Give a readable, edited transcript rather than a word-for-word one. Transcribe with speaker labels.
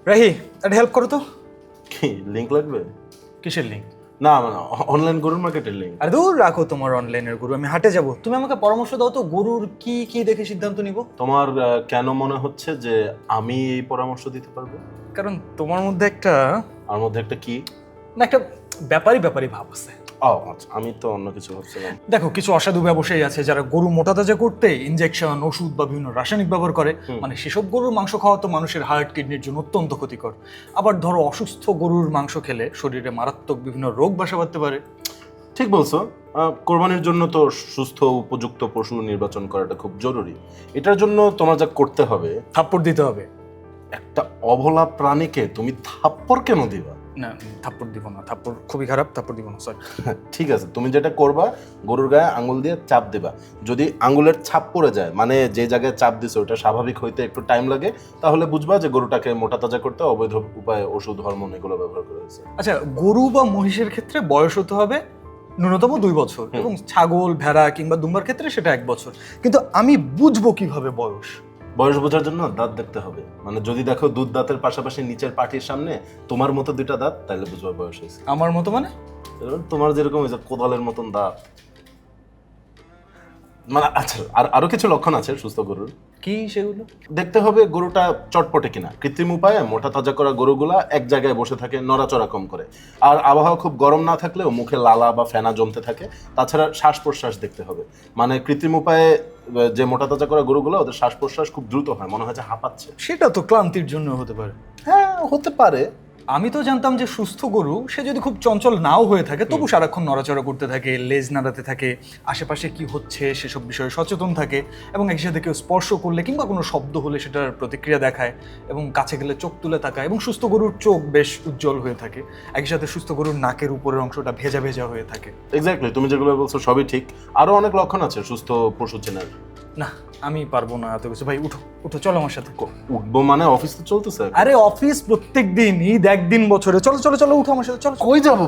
Speaker 1: রাহি, একটা হেল্প করো তো।
Speaker 2: কি লিংক লাগবে?
Speaker 1: কিসের লিঙ্ক?
Speaker 2: না মানে অনলাইন গরুর মার্কেটের লিংক।
Speaker 1: আরে দূর রাখো তোমার অনলাইনের গরু, আমি হাটে যাব। তুমি আমাকে পরামর্শ দাও তো, গরুর কি কি দেখে সিদ্ধান্ত নিব।
Speaker 2: তোমার কেন মনে হচ্ছে যে আমি এই পরামর্শ দিতে পারবো?
Speaker 1: কারণ তোমার মধ্যে একটা
Speaker 2: আমার মধ্যে একটা কি?
Speaker 1: না একটা ব্যাপারী ব্যাপারী ভাব আছে।
Speaker 2: ও আচ্ছা, আমি তো অন্য কিছু ভাবছিলাম।
Speaker 1: দেখো, কিছু অসাধু ব্যবসায়ী আছে যারা গরু মোটা তাজা করতে ইনজেকশন, ওষুধ বা বিভিন্ন রাসায়নিক ব্যবহার করে। মানে সেসব গরুর মাংস খাওয়া তো মানুষের হার্ট কিডনির জন্য অত্যন্ত ক্ষতিকর। আবার ধরো, অসুস্থ গরুর মাংস খেলে শরীরে মারাত্মক বিভিন্ন রোগ বাসা বাঁধতে পারে।
Speaker 2: ঠিক বলছো। কোরবানির জন্য তো সুস্থ উপযুক্ত পশু নির্বাচন করাটা খুব জরুরি। এটার জন্য তোমার যা করতে হবে,
Speaker 1: থাপ্পড় দিতে হবে।
Speaker 2: একটা অবলা প্রাণীকে তুমি থাপ্পড় কেন দিবা?
Speaker 1: না, থাপ্পড় দিব না, থাপ্পড় খুবই খারাপ, থাপ্পড় দিব না, সরি।
Speaker 2: ঠিক আছে, তুমি যেটা করবা, গরুর গায়ে আঙ্গুল দিয়ে চাপ দিবা। যদি আঙ্গুলের ছাপ পড়ে যায়, মানে যে জায়গায় চাপ দিছো ওটা স্বাভাবিক হইতে একটু টাইম লাগে, তাহলে বুঝবা যে গরুটাকে মোটা তাজা করতে অবৈধ উপায়ে ওষুধ, হরমোন এগুলো ব্যবহার করা হয়েছে।
Speaker 1: আচ্ছা, গরু বা মহিষের ক্ষেত্রে বয়স হতে হবে ন্যূনতম 2 বছর, এবং ছাগল, ভেড়া কিংবা দুম্বার ক্ষেত্রে সেটা 1 বছর। কিন্তু আমি বুঝবো কিভাবে বয়স?
Speaker 2: বয়স বোঝার জন্য দাঁত দেখতে হবে। মানে যদি দেখো দুধ দাঁতের পাশাপাশি নিচের পাটির সামনে তোমার মতো 2টা দাঁত, তাহলে বুঝবা বয়স হয়েছে।
Speaker 1: আমার মতো মানে?
Speaker 2: তোমার যেরকম ওই যে কোদালের মতন দাঁত, মানে আচ্ছা, আরো কিছু লক্ষণ আছে সুস্থ গরুর।
Speaker 1: কি সেগুলো?
Speaker 2: দেখতে হবে গরুটা চটপটে কিনা। কৃত্রিম উপায়ে মোটা তাজা করা গরুগুলা এক জায়গায় বসে থাকে, নড়াচড়া কম করে। আর আবহাওয়া খুব গরম না থাকলেও মুখে লালা বা ফেনা জমতে থাকে। তাছাড়া শ্বাস প্রশ্বাস দেখতে হবে। মানে কৃত্রিম উপায়ে যে মোটা তাজা করা গরুগুলো, ওদের শ্বাস প্রশ্বাস খুব দ্রুত হয়, মনে হয় যে হাঁপাচ্ছে।
Speaker 1: সেটা তো ক্লান্তির জন্য হতে পারে।
Speaker 2: হ্যাঁ, হতে পারে।
Speaker 1: আমি তো জানতাম যে সুস্থ গরু সে যদি খুব চঞ্চল নাও হয়ে থাকে, তবু সারাক্ষণ নড়াচড়া করতে থাকে, লেজ নাড়াতে থাকে, আশেপাশে কি হচ্ছে সেসব বিষয়ে সচেতন থাকে, এবং একই সাথে কেউ স্পর্শ করলে কিংবা কোনো শব্দ হলে সেটার প্রতিক্রিয়া দেখায়, এবং কাছে গেলে চোখ তুলে তাকায়। এবং সুস্থ গরুর চোখ বেশ উজ্জ্বল হয়ে থাকে। একই সাথে সুস্থ গরুর নাকের উপরের অংশটা ভেজা ভেজা হয়ে থাকে।
Speaker 2: এক্স্যাক্টলি, তুমি যেগুলো বলছো সবই ঠিক। আরো অনেক লক্ষণ আছে সুস্থ পশু চেনার।
Speaker 1: না, আমি পারবো না এত কিছু। ভাই উঠো উঠো, চলো আমার সাথে।
Speaker 2: উঠবো মানে? অফিস তো চলতেছে।
Speaker 1: আরে অফিস প্রত্যেক দিন, ঈদ একদিন বছরে। চলো চলো চলো, উঠো আমার সাথে, চলো।
Speaker 2: কই যাবো?